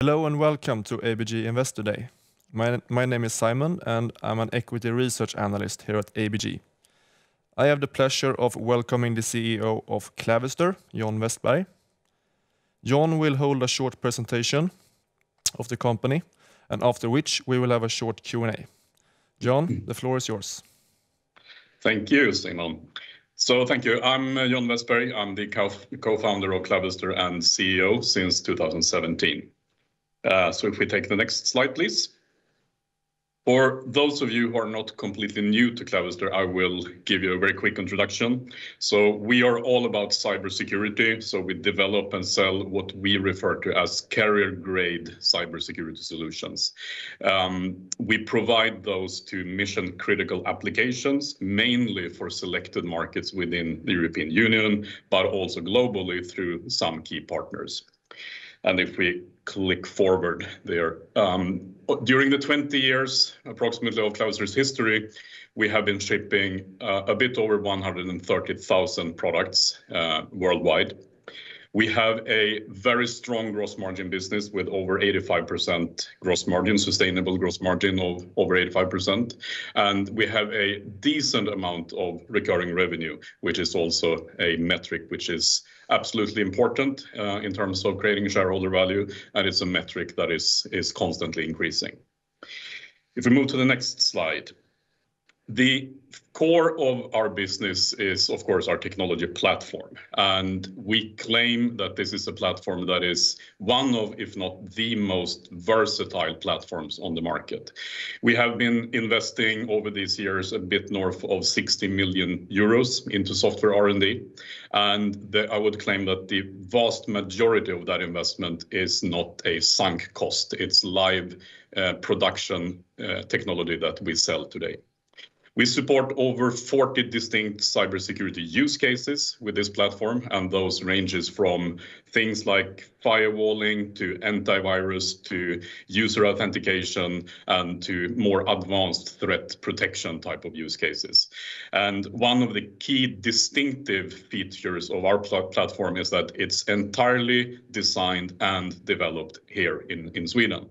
Hello and welcome to ABG Investor Day. My name is Simon and I'm an equity research analyst here at ABG. I have the pleasure of welcoming the CEO of Clavister, John Vestberg. John will hold a short presentation of the company, and after which we will have a short Q&A. John, the floor is yours. Thank you, Simon. Thank you. I'm John Vestberg. I'm the co-founder of Clavister and CEO since 2017. If we take the next slide, please. For those of you who are not completely new to Clavister, I will give you a very quick introduction. We are all about cybersecurity. We develop and sell what we refer to as carrier-grade cybersecurity solutions. We provide those to mission-critical applications, mainly for selected markets within the European Union, but also globally through some key partners. If we click forward there. During the 20 years, approximately, of Clavister's history, we have been shipping a bit over 130,000 products worldwide. We have a very strong gross margin business with over 85% gross margin, sustainable gross margin of over 85%. And we have a decent amount of recurring revenue, which is also a metric which is absolutely important in terms of creating shareholder value, and it's a metric that is constantly increasing. If we move to the next slide. The core of our business is, of course, our technology platform, and we claim that this is a platform that is one of, if not the most versatile platforms on the market. We have been investing over these years a bit north of 60 million euros into software R&D, and I would claim that the vast majority of that investment is not a sunk cost. It's live production technology that we sell today. We support over 40 distinct cybersecurity use cases with this platform, and those ranges from things like firewalling to antivirus to user authentication and to more advanced threat protection type of use cases. And one of the key distinctive features of our platform is that it's entirely designed and developed here in Sweden.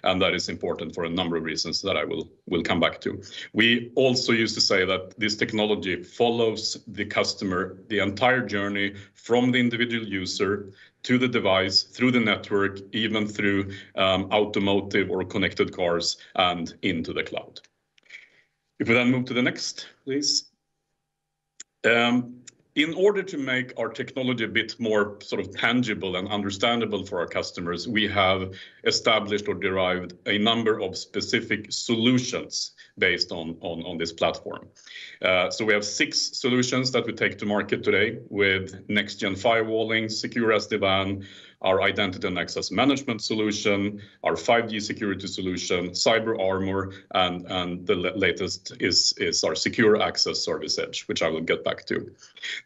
And that is important for a number of reasons that I will come back to. We also used to say that this technology follows the customer the entire journey from the individual user to the device, through the network, even through automotive or connected cars and into the cloud. If we then move to the next, please. In order to make our technology a bit more sort of tangible and understandable for our customers, we have established or derived a number of specific solutions based on this platform. So we have 6 solutions that we take to market today with next-gen firewalling, secure SD-WAN, our identity and access management solution, our 5G security solution, Cyber Armor, and the latest is our secure access service edge, which I will get back to.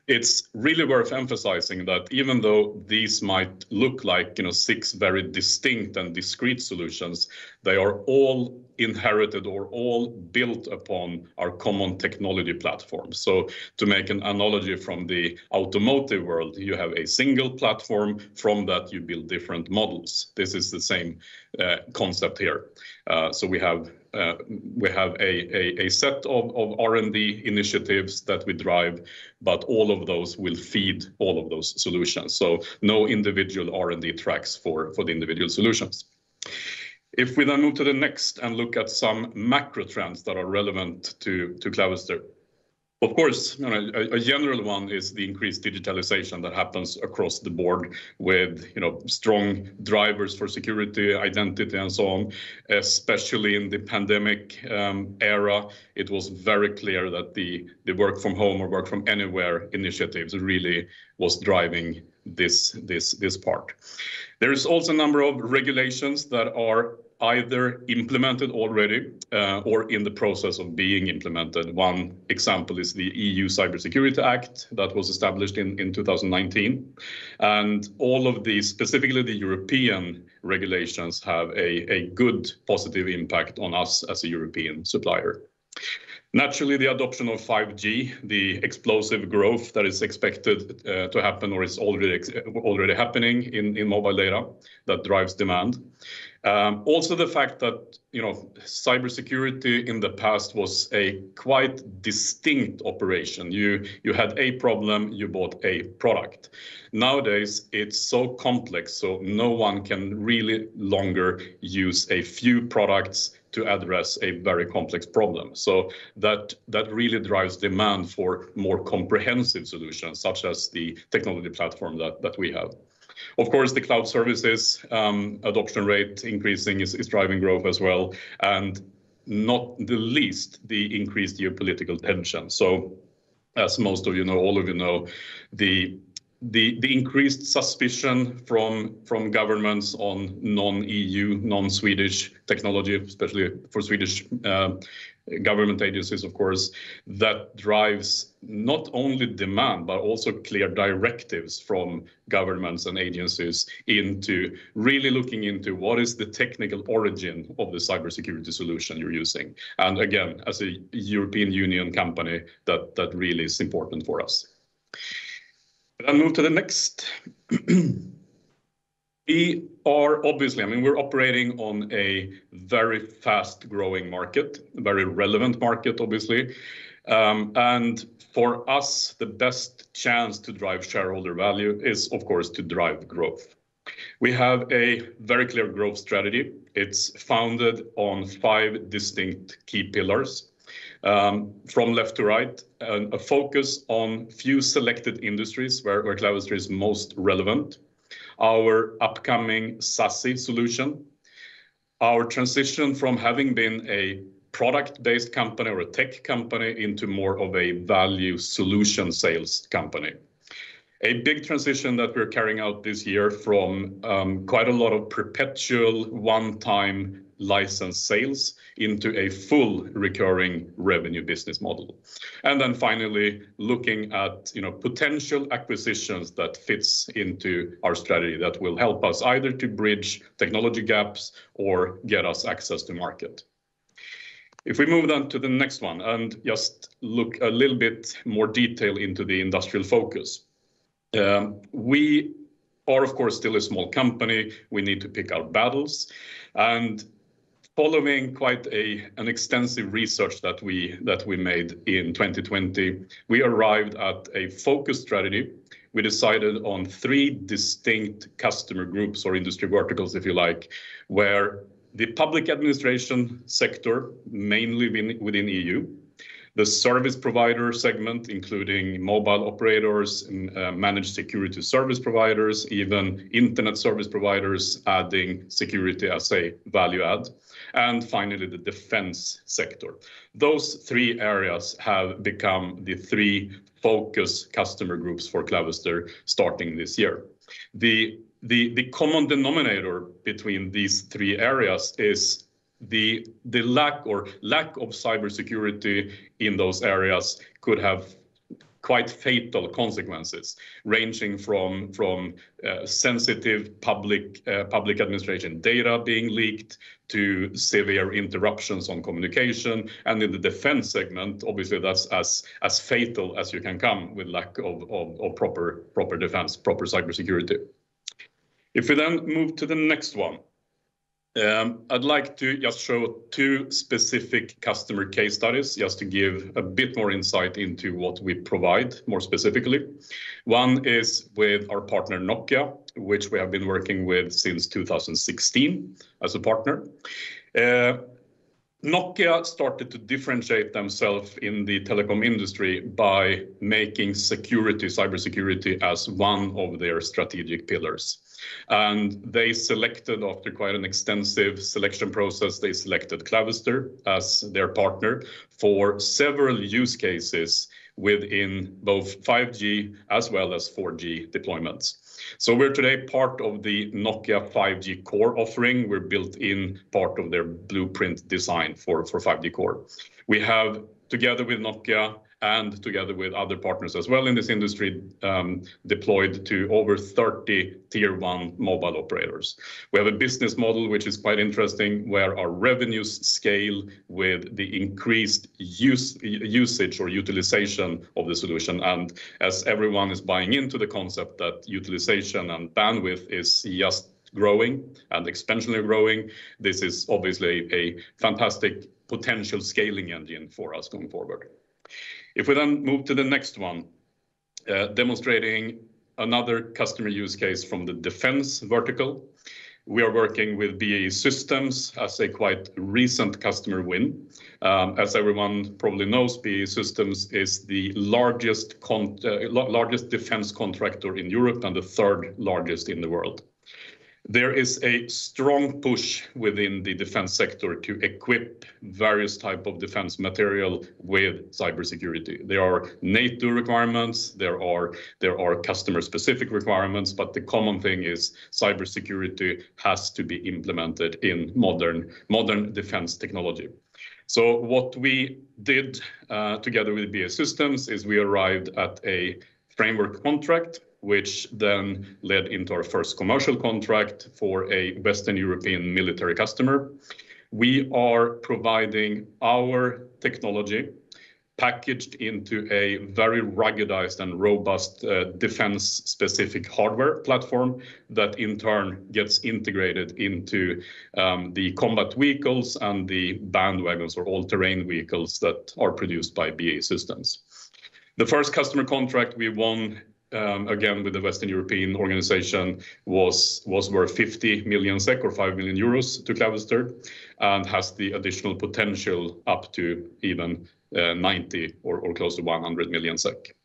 It's really worth emphasizing that even though these might look like 6 very distinct and discrete solutions, they are all inherited or all built upon our common technology platform. So to make an analogy from the automotive world, you have a single platform. From that, you build different models. This is the same concept here. So we have a set of R&D initiatives that we drive, but all of those will feed all of those solutions. So no individual R&D tracks for the individual solutions. If we then move to the next and look at some macro trends that are relevant to Clavister. Of course, a general one is the increased digitalization that happens across the board with strong drivers for security, identity, and so on. Especially in the pandemic era, it was very clear that the work from home or work from anywhere initiatives really was driving this part. There is also a number of regulations that are either implemented already or in the process of being implemented. One example is the EU Cybersecurity Act that was established in 2019. And all of these, specifically the European regulations, have a good positive impact on us as a European supplier. Naturally, the adoption of 5G, the explosive growth that is expected to happen or is already happening in mobile data, that drives demand. Also the fact that cybersecurity in the past was a quite distinct operation. You had a problem, you bought a product. Nowadays, it's so complex, so no one can really longer use a few products to address a very complex problem. So that really drives demand for more comprehensive solutions, such as the technology platform that we have. Of course, the cloud services adoption rate increasing is driving growth as well, and not the least, the increased geopolitical tension. So as most of you know, all of you know, the increased suspicion from governments on non-EU, non-Swedish technology, especially for Swedish government agencies, of course, that drives not only demand, but also clear directives from governments and agencies into really looking into what is the technical origin of the cybersecurity solution you're using. And again, as a European Union company, that really is important for us. Then move to the next. We are obviously, we're operating on a very fast growing market, a very relevant market, obviously. And for us, the best chance to drive shareholder value is, of course, to drive growth. We have a very clear growth strategy. It's founded on 5 distinct key pillars. From left to right, a focus on few selected industries where Clavister is most relevant. Our upcoming SaaS solution, our transition from having been a product-based company or a tech company into more of a value solution sales company. A big transition that we're carrying out this year from quite a lot of perpetual one-time license sales into a full recurring revenue business model. And then finally, looking at potential acquisitions that fits into our strategy that will help us either to bridge technology gaps or get us access to market. If we move on to the next one and just look a little bit more detail into the industrial focus. We are, of course, still a small company. We need to pick our battles. And following quite an extensive research that we made in 2020, we arrived at a focus strategy. We decided on 3 distinct customer groups or industry verticals, if you like, where the public administration sector, mainly within EU, the service provider segment, including mobile operators, managed security service providers, even internet service providers, adding security as a value add, and finally the defense sector. Those 3 areas have become the 3 focus customer groups for Clavister starting this year. The common denominator between these 3 areas is the lack of cybersecurity in those areas could have quite fatal consequences, ranging from sensitive public administration data being leaked to severe interruptions on communication. And in the defense segment, obviously that's as fatal as you can come with lack of proper defense, proper cybersecurity. If we then move to the next one, I'd like to just show 2 specific customer case studies just to give a bit more insight into what we provide more specifically. One is with our partner Nokia, which we have been working with since 2016 as a partner. Nokia started to differentiate themselves in the telecom industry by making cybersecurity as one of their strategic pillars. And they selected, after quite an extensive selection process, they selected Clavister as their partner for several use cases within both 5G as well as 4G deployments. So we're today part of the Nokia 5G core offering. We're built in part of their blueprint design for 5G core. We have, together with Nokia, and together with other partners as well in this industry, deployed to over 30 tier 1 mobile operators. We have a business model which is quite interesting, where our revenues scale with the increased usage or utilization of the solution. And as everyone is buying into the concept that utilization and bandwidth is just growing and exponentially growing, this is obviously a fantastic potential scaling engine for us going forward. If we then move to the next one, demonstrating another customer use case from the defense vertical. We are working with BAE Systems as a quite recent customer win. As everyone probably knows, BAE Systems is the largest defense contractor in Europe and the 3rd largest in the world. There is a strong push within the defense sector to equip various types of defense material with cybersecurity. There are NATO requirements, there are customer-specific requirements, but the common thing is cybersecurity has to be implemented in modern defense technology. So what we did together with BAE Systems is we arrived at a framework contract, which then led into our first commercial contract for a Western European military customer. We are providing our technology packaged into a very ruggedized and robust defense-specific hardware platform that in turn gets integrated into the combat vehicles and the bandwagons or all-terrain vehicles that are produced by BAE Systems. The first customer contract we won again with the Western European organization was worth 50 million SEK or 5 million euros to Clavister, and has the additional potential up to even 90 or close to 100 million SEK.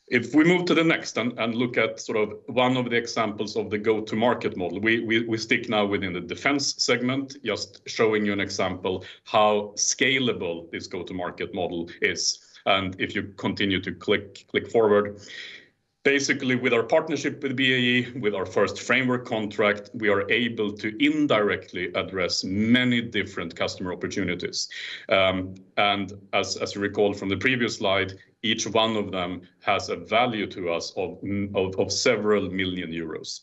If we move to the next and look at sort of one of the examples of the go-to-market model, we stick now within the defense segment, just showing you an example how scalable this go-to-market model is. And if you continue to click forward, basically with our partnership with BAE, with our first framework contract, we are able to indirectly address many different customer opportunities. And as you recall from the previous slide, each one of them has a value to us of several million euros.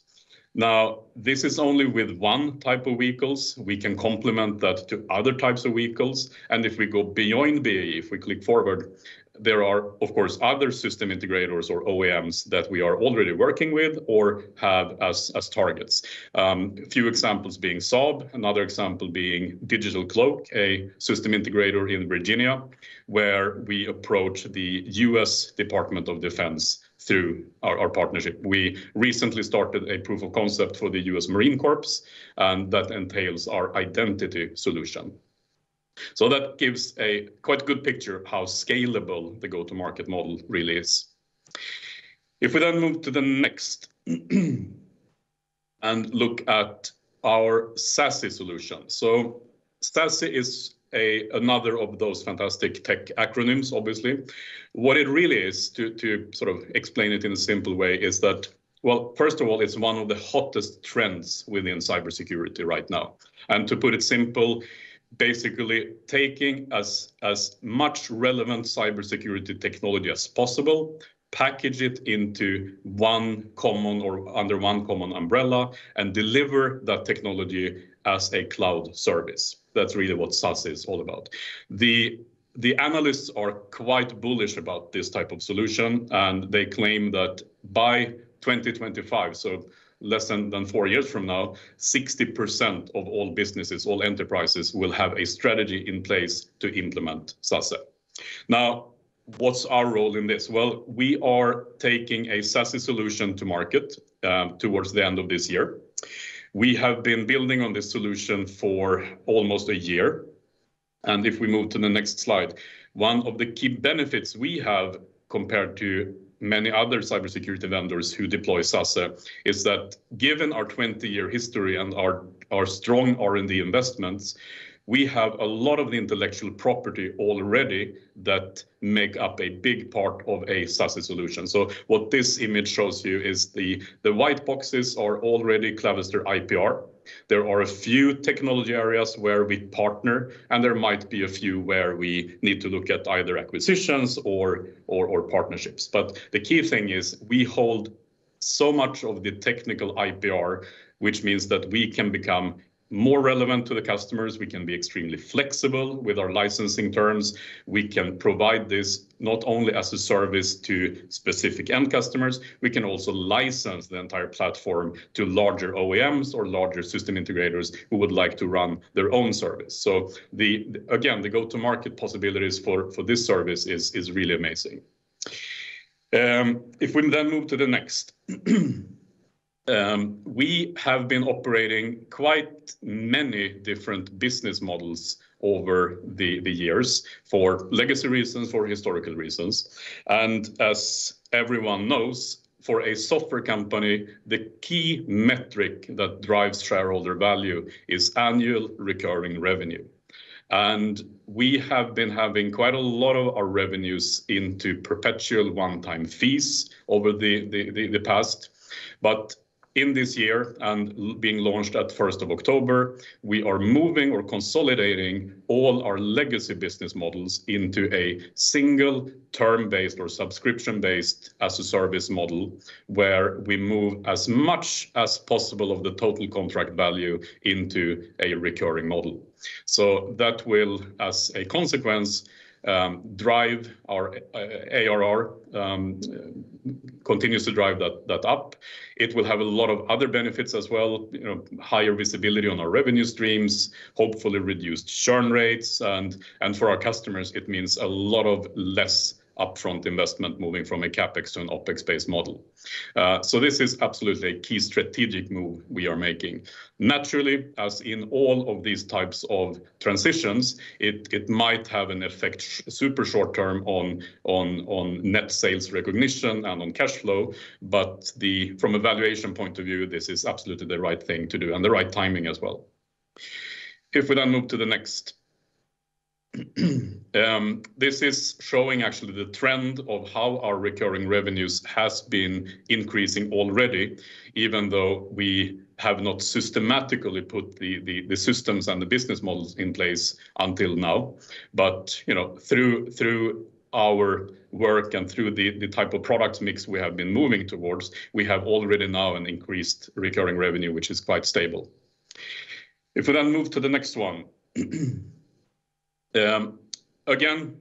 Now, this is only with one type of vehicles. We can complement that to other types of vehicles. And if we go beyond BAE, if we click forward, there are, of course, other system integrators or OEMs that we are already working with or have as targets. A few examples being Saab, another example being Digital Cloak, a system integrator in Virginia, where we approach the US Department of Defense through our partnership. We recently started a proof of concept for the US Marine Corps, and that entails our identity solution. So that gives a quite good picture how scalable the go-to-market model really is. If we then move to the next and look at our SASE solution. So SASE is another of those fantastic tech acronyms, obviously. What it really is, to sort of explain it in a simple way, is that, well, first of all, it's one of the hottest trends within cybersecurity right now. And to put it simple, basically taking as much relevant cybersecurity technology as possible, package it into one common or under one common umbrella, and deliver that technology as a cloud service. That's really what SaaS is all about. The analysts are quite bullish about this type of solution, and they claim that by 2025, so less than 4 years from now, 60% of all businesses, all enterprises will have a strategy in place to implement SASE. Now, what's our role in this? Well, we are taking a SASE solution to market towards the end of this year. We have been building on this solution for almost a year. And if we move to the next slide, one of the key benefits we have compared to many other cybersecurity vendors who deploy SASE is that given our 20-year history and our strong R&D investments, we have a lot of the intellectual property already that make up a big part of a SASE solution. So what this image shows you is the white boxes are already Clavister IPR. There are a few technology areas where we partner, and there might be a few where we need to look at either acquisitions or partnerships. But the key thing is we hold so much of the technical IPR, which means that we can become more relevant to the customers. We can be extremely flexible with our licensing terms. We can provide this not only as a service to specific end customers, we can also license the entire platform to larger OEMs or larger system integrators who would like to run their own service. So again, the go-to-market possibilities for this service is really amazing. If we then move to the next. We have been operating quite many different business models over the years for legacy reasons, for historical reasons. And as everyone knows, for a software company, the key metric that drives shareholder value is annual recurring revenue. And we have been having quite a lot of our revenues into perpetual one-time fees over the past. But in this year, and being launched at 1st of October, we are moving or consolidating all our legacy business models into a single term-based or subscription-based as a service model, where we move as much as possible of the total contract value into a recurring model. So that will, as a consequence, drive our ARR, continues to drive that up. It will have a lot of other benefits as well, higher visibility on our revenue streams, hopefully reduced churn rates, and for our customers, it means a lot of less upfront investment moving from a CapEx to an OpEx-based model. So this is absolutely a key strategic move we are making. Naturally, as in all of these types of transitions, it might have an effect super short term on net sales recognition and on cash flow, but from a valuation point of view, this is absolutely the right thing to do and the right timing as well. If we then move to the next. This is showing actually the trend of how our recurring revenues has been increasing already, even though we have not systematically put the systems and the business models in place until now. But through our work and through the type of product mix we have been moving towards, we have already now an increased recurring revenue, which is quite stable. If we then move to the next one. Again,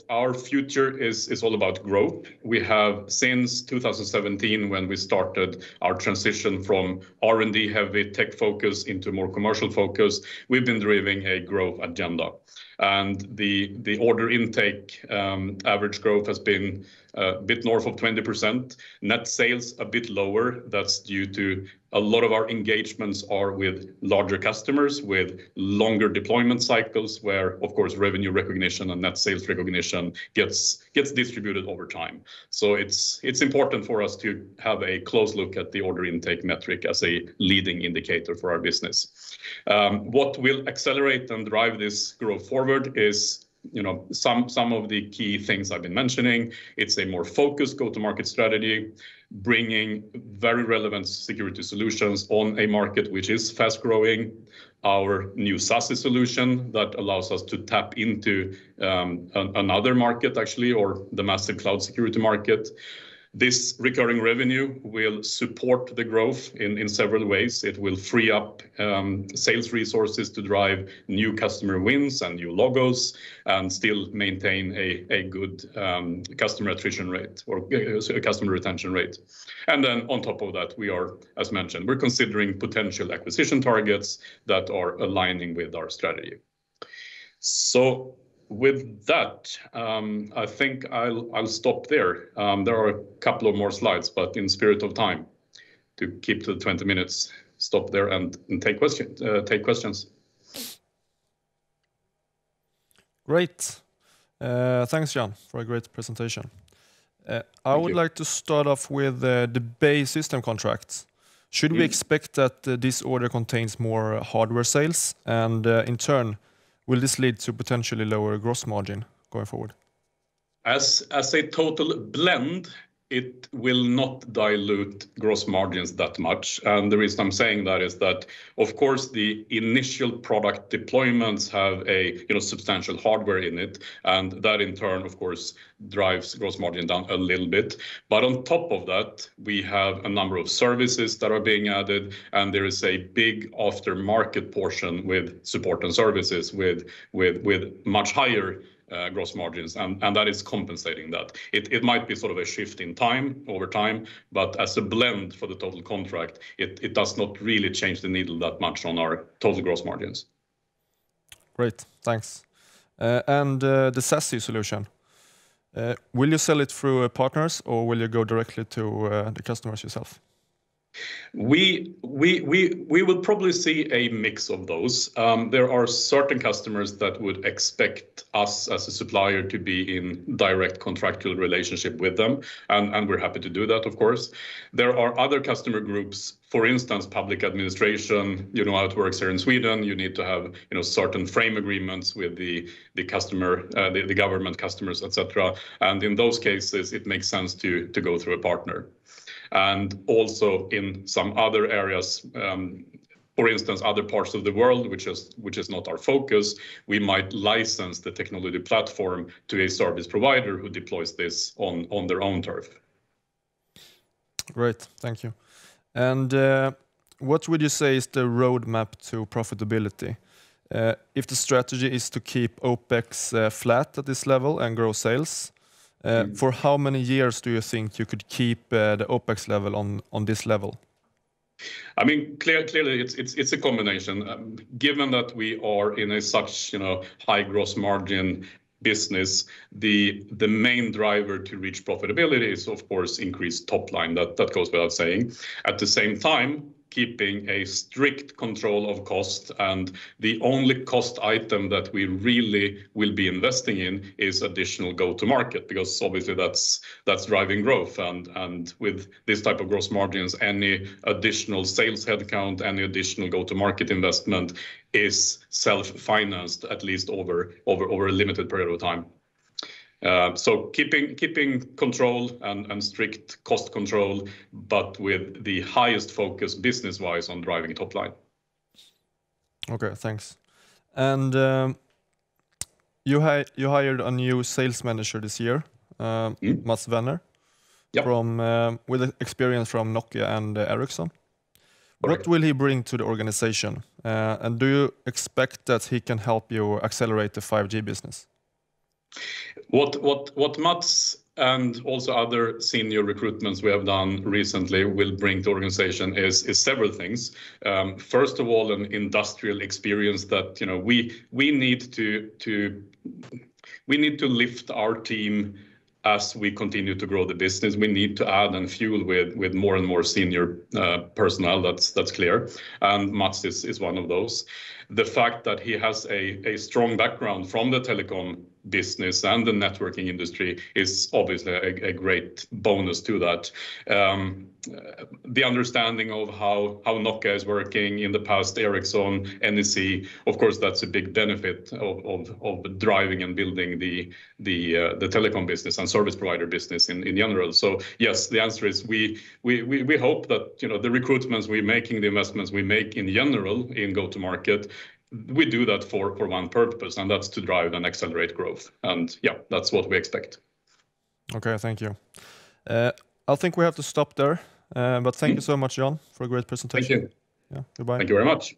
our future is all about growth. We have since 2017, when we started our transition from R&D heavy tech focus into more commercial focus, we've been driving a growth agenda. And the order intake average growth has been a bit north of 20%. Net sales a bit lower. That's due to a lot of our engagements are with larger customers with longer deployment cycles, where of course revenue recognition and net sales recognition gets distributed over time. So it's important for us to have a close look at the order intake metric as a leading indicator for our business. What will accelerate and drive this growth forward is some of the key things I've been mentioning. It's a more focused go-to-market strategy, bringing very relevant security solutions on a market which is fast growing. Our new SaaS solution that allows us to tap into another market actually, or the massive cloud security market. This recurring revenue will support the growth in several ways. It will free up sales resources to drive new customer wins and new logos, and still maintain a good customer attrition rate or customer retention rate. And then on top of that, we are, as mentioned, we're considering potential acquisition targets that are aligning with our strategy. So with that, I think I'll stop there. There are a couple of more slides, but in spirit of time, to keep to the 20 minutes, stop there and take questions. Great. Thanks, John, for a great presentation. I would like to start off with the BAE Systems contracts. Should we expect that this order contains more hardware sales, and in turn, will this lead to potentially lower gross margin going forward? As a total blend, it will not dilute gross margins that much. And the reason I'm saying that is that, of course, the initial product deployments have a substantial hardware in it, and that in turn, of course, drives gross margin down a little bit. But on top of that, we have a number of services that are being added, and there is a big aftermarket portion with support and services with much higher gross margins, and that is compensating that. It might be sort of a shift in time over time, but as a blend for the total contract, it does not really change the needle that much on our total gross margins. Great, thanks. And the SaaS solution, will you sell it through partners or will you go directly to the customers yourself? We will probably see a mix of those. There are certain customers that would expect us as a supplier to be in direct contractual relationship with them, and we're happy to do that, of course. There are other customer groups, for instance, public administration. You know how it works here in Sweden. You need to have certain frame agreements with the customer, the government customers, etc. And in those cases, it makes sense to go through a partner. And also in some other areas, for instance, other parts of the world, which is not our focus, we might license the technology platform to a service provider who deploys this on their own turf. Great, thank you. And what would you say is the roadmap to profitability? If the strategy is to keep OpEx flat at this level and grow sales, for how many years do you think you could keep the OpEx level on this level? I mean, clearly, it's a combination. Given that we are in a such high gross margin business, the main driver to reach profitability is, of course, increased top line. That goes without saying. At the same time, keeping a strict control of cost, and the only cost item that we really will be investing in is additional go-to-market, because obviously that's driving growth, and with this type of gross margins, any additional sales headcount, any additional go-to-market investment is self-financed, at least over a limited period of time. So keeping control and strict cost control, but with the highest focus business-wise on driving top line. Okay, thanks. And you hired a new sales manager this year, Mats Werner, yep, with experience from Nokia and Ericsson. Correct. What will he bring to the organization? And do you expect that he can help you accelerate the 5G business? What Mats and also other senior recruitments we have done recently will bring to the organization is several things. First of all, an industrial experience that we need to lift our team as we continue to grow the business. We need to add and fuel with more and more senior personnel. That's clear, and Mats is one of those. The fact that he has a strong background from the telecom business and the networking industry is obviously a great bonus to that. The understanding of how Nokia is working in the past, Ericsson, NEC, of course, that's a big benefit of driving and building the telecom business and service provider business in general. So yes, the answer is we hope that the recruitments we're making, the investments we make in general in go-to-market, we do that for one purpose, and that's to drive and accelerate growth. And yeah, that's what we expect. Okay, thank you. I think we have to stop there, but thank you so much, John, for a great presentation. Thank you. Yeah, goodbye. Thank you very much.